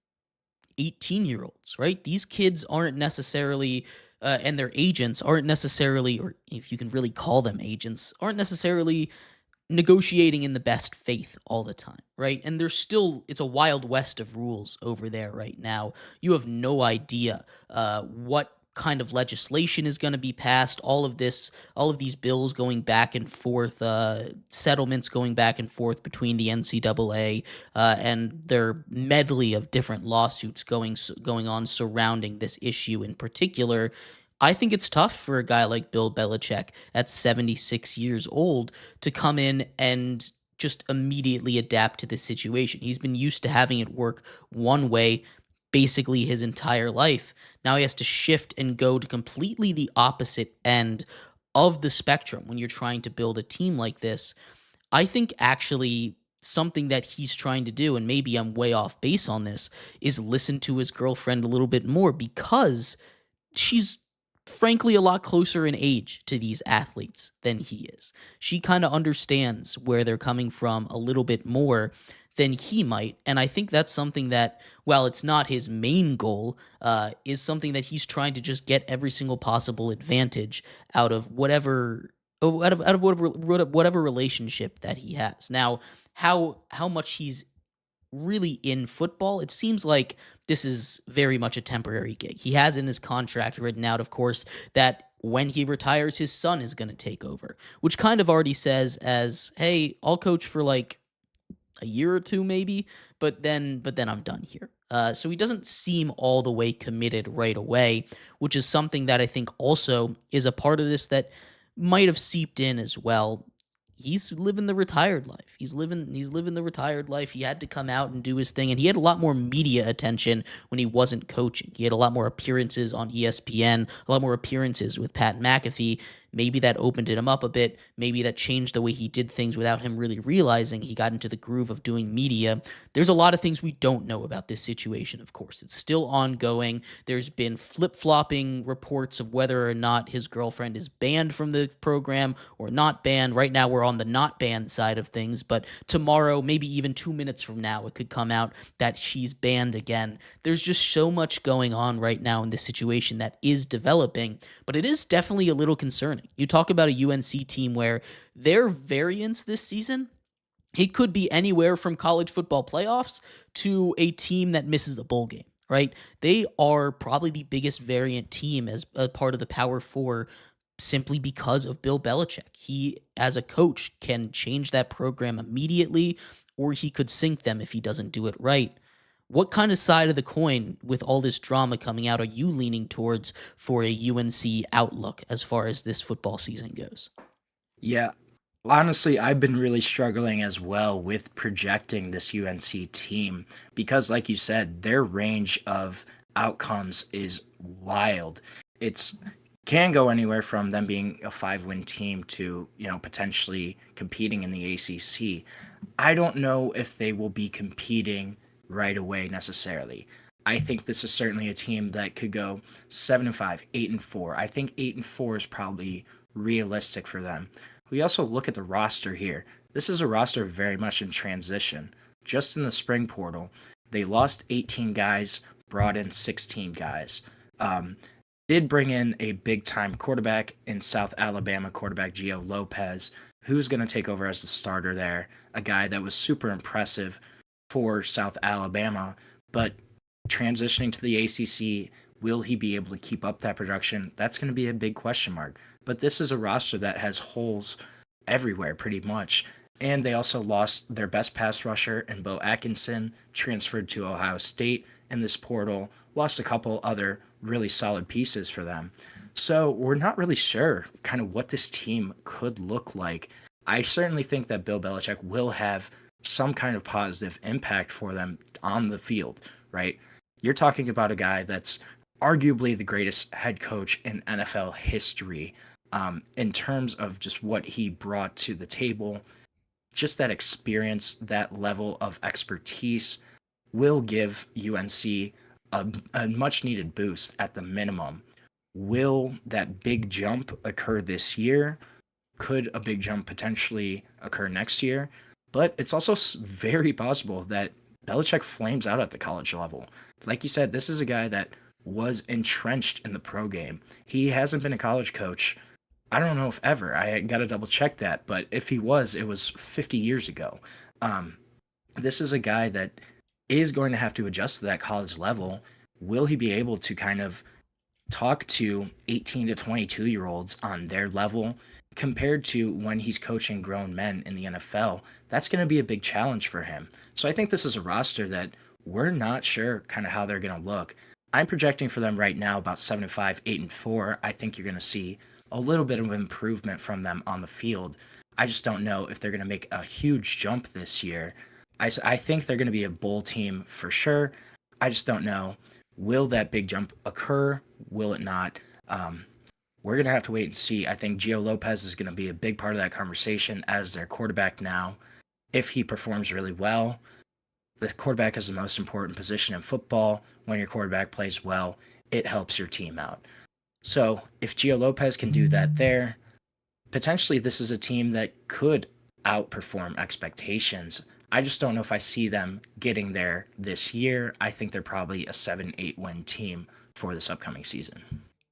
18-year-olds, right? These kids aren't necessarily, and their agents aren't necessarily, or if you can really call them agents, aren't necessarily negotiating in the best faith all the time, right? And there's still, it's a wild west of rules over there right now. You have no idea what kind of legislation is going to be passed, all of these bills going back and forth, settlements going back and forth between the NCAA and their medley of different lawsuits going on surrounding this issue in particular. I think it's tough for a guy like Bill Belichick at 76 years old to come in and just immediately adapt to this situation. He's been used to having it work one way basically his entire life. Now he has to shift and go to completely the opposite end of the spectrum when you're trying to build a team like this. I think actually something that he's trying to do, and maybe I'm way off base on this, is listen to his girlfriend a little bit more, because she's frankly a lot closer in age to these athletes than he is. She kind of understands where they're coming from a little bit more than he might. And I think that's something that, while it's not his main goal, is something that he's trying to just get every single possible advantage out of whatever relationship that he has. Now, how much he's really in football, it seems like this is very much a temporary gig. He has in his contract written out, of course, that when he retires, his son is going to take over, which kind of already says as, hey, I'll coach for like a year or two maybe, but then I'm done here. So he doesn't seem all the way committed right away, which is something that I think also is a part of this that might have seeped in as well. He's living the retired life. He's living the retired life. He had to come out and do his thing, and he had a lot more media attention when he wasn't coaching. He had a lot more appearances on ESPN, a lot more appearances with Pat McAfee. maybe that opened him up a bit. Maybe that changed the way he did things without him really realizing he got into the groove of doing media. There's a lot of things we don't know about this situation, of course. It's still ongoing. There's been flip-flopping reports of whether or not his girlfriend is banned from the program or not banned. Right now, we're on the not banned side of things, but tomorrow, maybe even 2 minutes from now, it could come out that she's banned again. There's just so much going on right now in this situation that is developing, but it is definitely a little concerning. You talk about a UNC team where their variance this season, it could be anywhere from college football playoffs to a team that misses a bowl game, right? They are probably the biggest variant team as a part of the Power Four simply because of Bill Belichick. He, as a coach, can change that program immediately, or he could sink them if he doesn't do it right. What kind of side of the coin, with all this drama coming out, are you leaning towards for a UNC outlook as far as this football season goes? Yeah, honestly, I've been really struggling as well with projecting this UNC team because, like you said, their range of outcomes is wild. It's can go anywhere from them being a 5-win team to, potentially competing in the ACC. I don't know if they will be competing right away necessarily. I think this is certainly a team that could go 7-5, 8-4. I think 8-4 is probably realistic for them. We also look at the roster here. This is a roster very much in transition. Just in the spring portal, they lost 18 guys, brought in 16 guys. Did bring in a big-time quarterback in South Alabama quarterback Gio Lopez, who's going to take over as the starter there, a guy that was super impressive for South Alabama, but transitioning to the ACC, will he be able to keep up that production? That's going to be a big question mark. But this is a roster that has holes everywhere pretty much. And they also lost their best pass rusher in Bo Atkinson, transferred to Ohio State in this portal, lost a couple other really solid pieces for them. So we're not really sure kind of what this team could look like. I certainly think that Bill Belichick will have some kind of positive impact for them on the field, right? You're talking about a guy that's arguably the greatest head coach in NFL history in terms of just what he brought to the table. Just that experience, that level of expertise will give UNC a much needed boost at the minimum. Will that big jump occur this year? Could a big jump potentially occur next year? But it's also very possible that Belichick flames out at the college level. Like you said, this is a guy that was entrenched in the pro game. He hasn't been a college coach, I don't know if ever. I got to double check that. But if he was, it was 50 years ago. This is a guy that is going to have to adjust to that college level. Will he be able to kind of talk to 18 to 22-year-olds on their level compared to when he's coaching grown men in the NFL? That's going to be a big challenge for him. So I think this is a roster that we're not sure kind of how they're going to look. I'm projecting for them right now about 7-5, 8-4. I think you're going to see a little bit of improvement from them on the field. I just don't know if they're going to make a huge jump this year. I think they're going to be a bowl team for sure. I just don't know. Will that big jump occur? Will it not? We're going to have to wait and see. I think Gio Lopez is going to be a big part of that conversation as their quarterback now. If he performs really well, the quarterback is the most important position in football. When your quarterback plays well, it helps your team out. So if Gio Lopez can do that there, potentially this is a team that could outperform expectations. I just don't know if I see them getting there this year. I think they're probably a 7-8 win team for this upcoming season.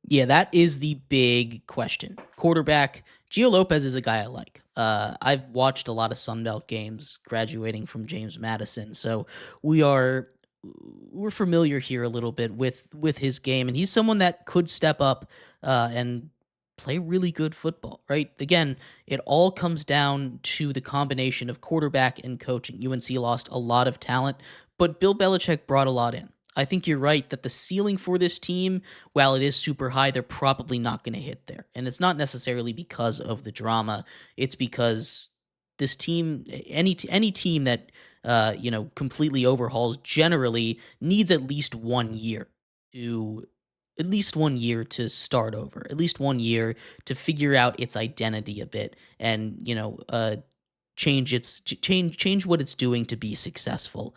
Yeah, that is the big question. Quarterback, Gio Lopez is a guy I like. I've watched a lot of Sun Belt games graduating from James Madison, so we're familiar here a little bit with his game, and he's someone that could step up and play really good football, right? Again, it all comes down to the combination of quarterback and coaching. UNC lost a lot of talent, but Bill Belichick brought a lot in. I think you're right that the ceiling for this team, while it is super high, they're probably not going to hit there. And it's not necessarily because of the drama. It's because this team, any team that completely overhauls generally needs at least 1 year to at least 1 year to start over, at least 1 year to figure out its identity a bit and, change what it's doing to be successful.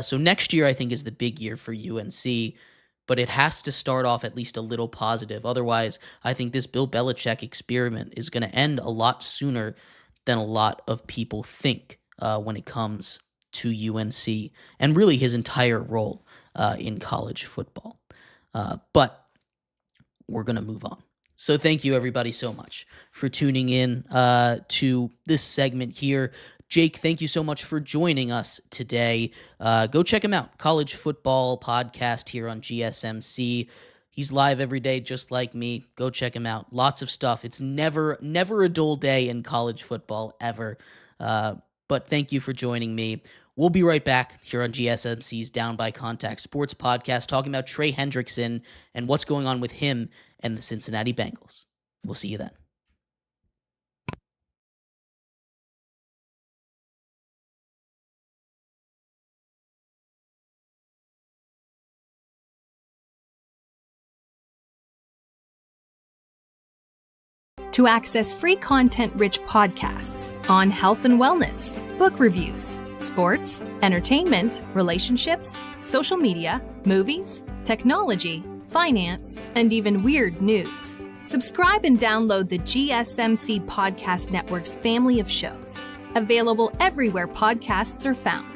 So next year, I think, is the big year for UNC, but it has to start off at least a little positive. Otherwise, I think this Bill Belichick experiment is going to end a lot sooner than a lot of people think when it comes to UNC and really his entire role in college football. But we're going to move on. So thank you, everybody, so much for tuning in to this segment here. Jake, thank you so much for joining us today. Go check him out, College Football Podcast here on GSMC. He's live every day just like me. Go check him out. Lots of stuff. It's never a dull day in college football, ever. But thank you for joining me. We'll be right back here on GSMC's Down by Contact Sports Podcast, talking about Trey Hendrickson and what's going on with him and the Cincinnati Bengals. We'll see you then. To access free content-rich podcasts on health and wellness, book reviews, sports, entertainment, relationships, social media, movies, technology, finance, and even weird news. Subscribe and download the GSMC Podcast Network's family of shows, available everywhere podcasts are found.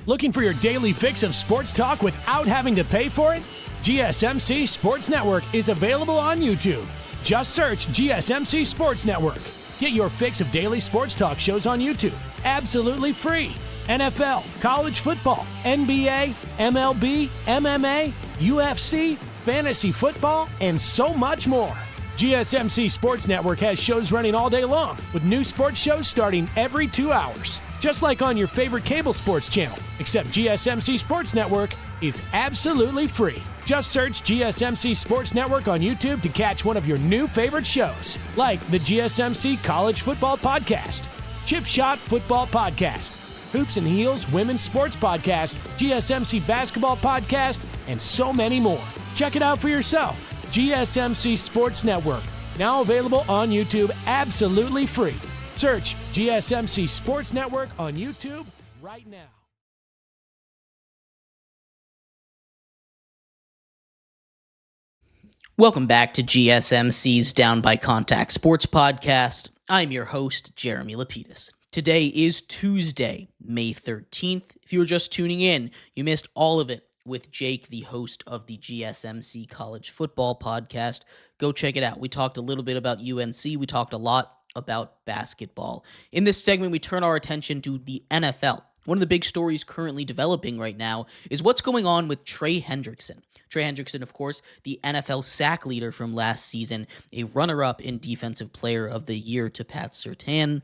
Looking for your daily fix of sports talk without having to pay for it? GSMC Sports Network is available on YouTube. Just search GSMC Sports Network. Get your fix of daily sports talk shows on YouTube, absolutely free. NFL, college football, NBA, MLB, MMA, UFC, fantasy football, and so much more. GSMC Sports Network has shows running all day long, with new sports shows starting every 2 hours. Just like on your favorite cable sports channel, except GSMC Sports Network is absolutely free. Just search GSMC Sports Network on YouTube to catch one of your new favorite shows, like the GSMC College Football Podcast, Chip Shot Football Podcast, Hoops and Heels Women's Sports Podcast, GSMC Basketball Podcast, and so many more. Check it out for yourself. GSMC Sports Network, now available on YouTube absolutely free. Search GSMC Sports Network on YouTube right now. Welcome back to GSMC's Down by Contact Sports Podcast. I'm your host, Jeremy Lapidus. Today is Tuesday, May 13th. If you were just tuning in, you missed all of it with Jake, the host of the GSMC College Football Podcast. Go check it out. We talked a little bit about UNC. We talked a lot about basketball. In this segment, we turn our attention to the NFL. One of the big stories currently developing right now is what's going on with Trey Hendrickson. Trey Hendrickson, of course, the NFL sack leader from last season, a runner-up in Defensive Player of the Year to Pat Surtain.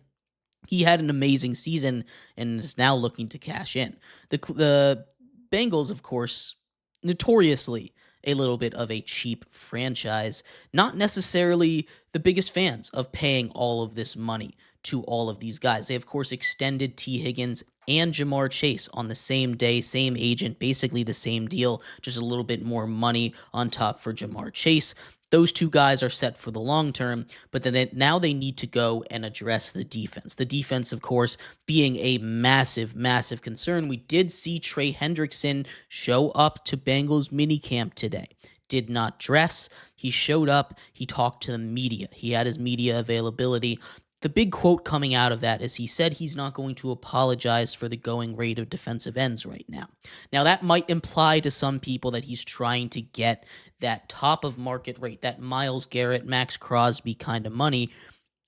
He had an amazing season and is now looking to cash in. The Bengals, of course, notoriously a little bit of a cheap franchise, not necessarily the biggest fans of paying all of this money to all of these guys. They, of course, extended T. Higgins and Jamar Chase on the same day, same agent, basically the same deal, just a little bit more money on top for Jamar Chase. Those two guys are set for the long term, but then now they need to go and address the defense. The defense, of course, being a massive, massive concern. We did see Trey Hendrickson show up to Bengals minicamp today. Did not dress. He showed up. He talked to the media. He had his media availability. The big quote coming out of that is he said he's not going to apologize for the going rate of defensive ends right now. Now, that might imply to some people that he's trying to get that top of market rate, that Myles Garrett, Max Crosby kind of money,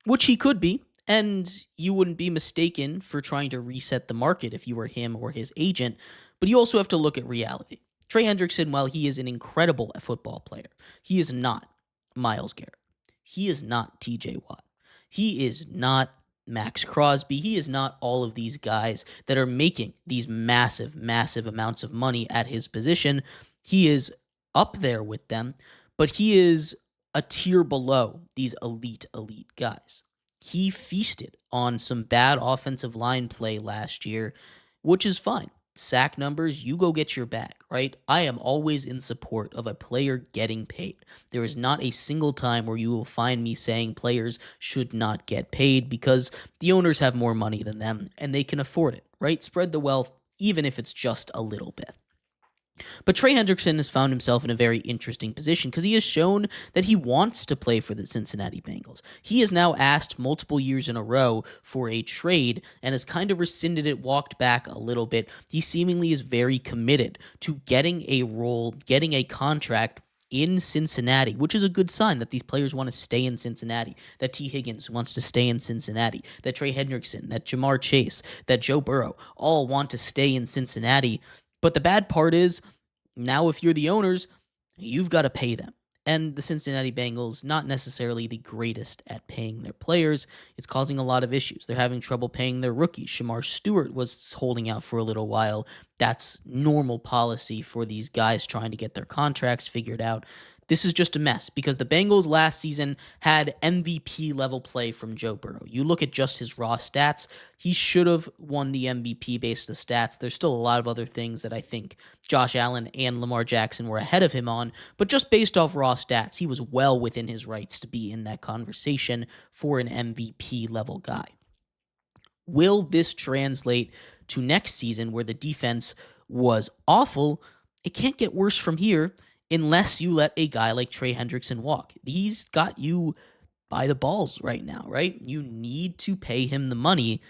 which he could be, and you wouldn't be mistaken for trying to reset the market if you were him or his agent, but you also have to look at reality. Trey Hendrickson, while he is an incredible football player, he is not Myles Garrett. He is not TJ Watt. He is not Max Crosby. He is not all of these guys that are making these massive, massive amounts of money at his position. He is up there with them, but he is a tier below these elite guys. he feasted on some bad offensive line play last year, which is fine. Sack numbers, you go get your bag, right? I am always in support of a player getting paid. There is not a single time where you will find me saying players should not get paid because the owners have more money than them and they can afford it, right? Spread the wealth, even if it's just a little bit. But Trey Hendrickson has found himself in a very interesting position because he has shown that he wants to play for the Cincinnati Bengals. He has now asked multiple years in a row for a trade and has kind of rescinded it, walked back a little bit. He seemingly is very committed to getting a role, getting a contract in Cincinnati, which is a good sign that these players want to stay in Cincinnati, that T. Higgins wants to stay in Cincinnati, that Trey Hendrickson, that Jamar Chase, that Joe Burrow all want to stay in Cincinnati. But the bad part is, now if you're the owners, you've got to pay them. And the Cincinnati Bengals, not necessarily the greatest at paying their players. It's causing a lot of issues. They're having trouble paying their rookies. Shamar Stewart was holding out for a little while. That's normal policy for these guys trying to get their contracts figured out. This is just a mess because the Bengals last season had MVP level play from Joe Burrow. You look at just his raw stats, he should have won the MVP based on the stats. There's still a lot of other things that I think Josh Allen and Lamar Jackson were ahead of him on, but just based off raw stats, he was well within his rights to be in that conversation for an MVP level guy. Will this translate to next season where the defense was awful? It can't get worse from here unless you let a guy like Trey Hendrickson walk. He's got you by the balls right now, right? You need to pay him the money,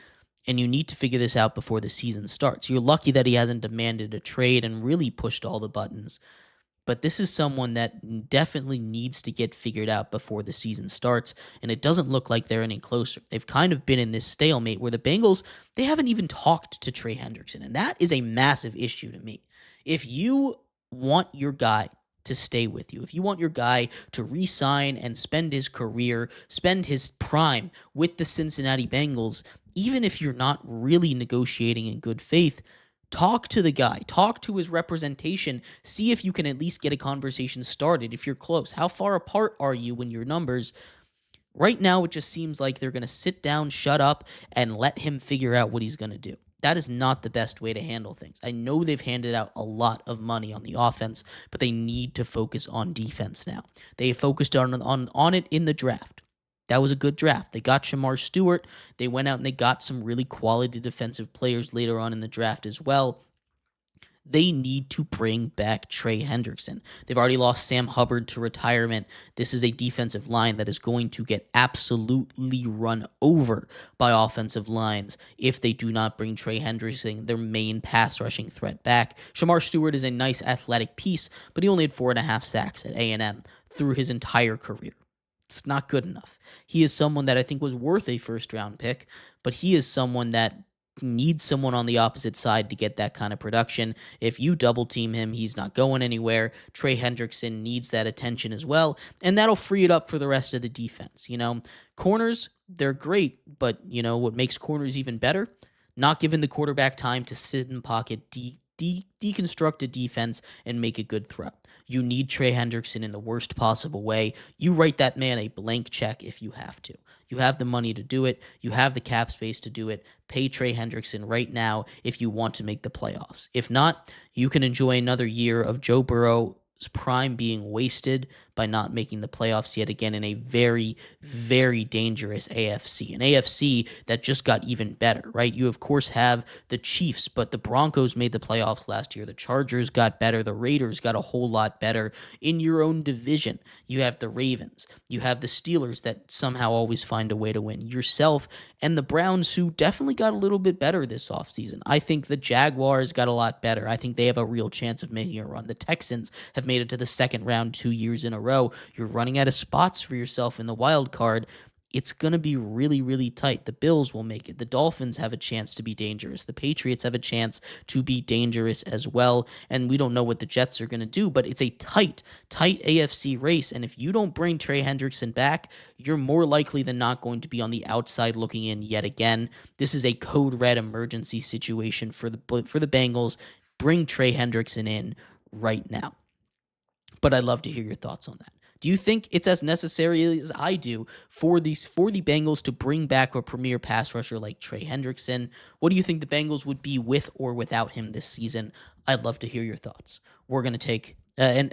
and you need to figure this out before the season starts. You're lucky that he hasn't demanded a trade and really pushed all the buttons, but this is someone that definitely needs to get figured out before the season starts, and it doesn't look like they're any closer. They've kind of been in this stalemate where the Bengals, they haven't even talked to Trey Hendrickson, and that is a massive issue to me. If you want your guy to stay with you, if you want your guy to re-sign and spend his career, spend his prime with the Cincinnati Bengals, even if you're not really negotiating in good faith, talk to the guy, talk to his representation, see if you can at least get a conversation started if you're close. How far apart are you in your numbers? Right now, it just seems like they're going to sit down, shut up, and let him figure out what he's going to do. That is not the best way to handle things. I know they've handed out a lot of money on the offense, but they need to focus on defense now. They focused on it in the draft. That was a good draft. They got Shamar Stewart. They went out and they got some really quality defensive players later on in the draft as well. They need to bring back Trey Hendrickson. They've already lost Sam Hubbard to retirement. This is a defensive line that is going to get absolutely run over by offensive lines if they do not bring Trey Hendrickson, their main pass rushing threat, back. Shamar Stewart is a nice athletic piece, but he only had 4.5 sacks at A&M through his entire career. It's not good enough. He is someone that I think was worth a first-round pick, but he is someone that needs someone on the opposite side to get that kind of production. If you double team him, he's not going anywhere. Trey Hendrickson needs that attention as well, and that'll free it up for the rest of the defense. Corners, they're great, but what makes corners even better? Not giving the quarterback time to sit in pocket, deconstruct a defense, and make a good throw. You need Trey Hendrickson in the worst possible way. You write that man a blank check if you have to. You have the money to do it. You have the cap space to do it. Pay Trey Hendrickson right now if you want to make the playoffs. If not, you can enjoy another year of Joe Burrow's prime being wasted by not making the playoffs yet again in a very, very dangerous AFC. An AFC that just got even better, right? You, of course, have the Chiefs, but the Broncos made the playoffs last year. The Chargers got better. The Raiders got a whole lot better. In your own division, you have the Ravens. You have the Steelers that somehow always find a way to win. Yourself and the Browns, who definitely got a little bit better this offseason. I think the Jaguars got a lot better. I think they have a real chance of making a run. The Texans have made it to the second round 2 years in a row. You're running out of spots for yourself in the wild card. It's going to be really, really tight. The Bills will make it. The Dolphins have a chance to be dangerous. The Patriots have a chance to be dangerous as well. And we don't know what the Jets are going to do, but it's a tight AFC race. And if you don't bring Trey Hendrickson back, you're more likely than not going to be on the outside looking in yet again. This is a code red emergency situation for the Bengals. Bring Trey Hendrickson in right now. But I'd love to hear your thoughts on that. Do you think it's as necessary as I do for the Bengals to bring back a premier pass rusher like Trey Hendrickson? What do you think the Bengals would be with or without him this season? I'd love to hear your thoughts. We're going to take and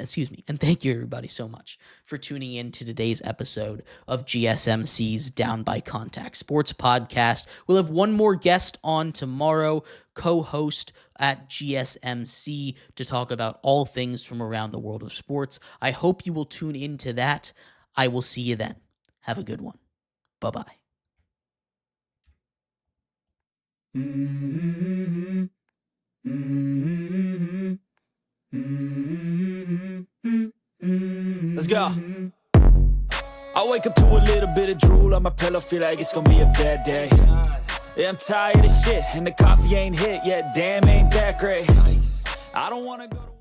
thank you everybody so much for tuning in to today's episode of GSMC's Down by Contact Sports Podcast. We'll have one more guest on tomorrow, co-host at GSMC, to talk about all things from around the world of sports. I hope you will tune into that. I will see you then. Have a good one. Bye-bye. Mm-hmm. Mm-hmm. Let's go. I wake up to a little bit of drool on my pillow, feel like it's gonna be a bad day. Yeah, I'm tired of shit, and the coffee ain't hit yet, damn, ain't that great. I don't wanna go to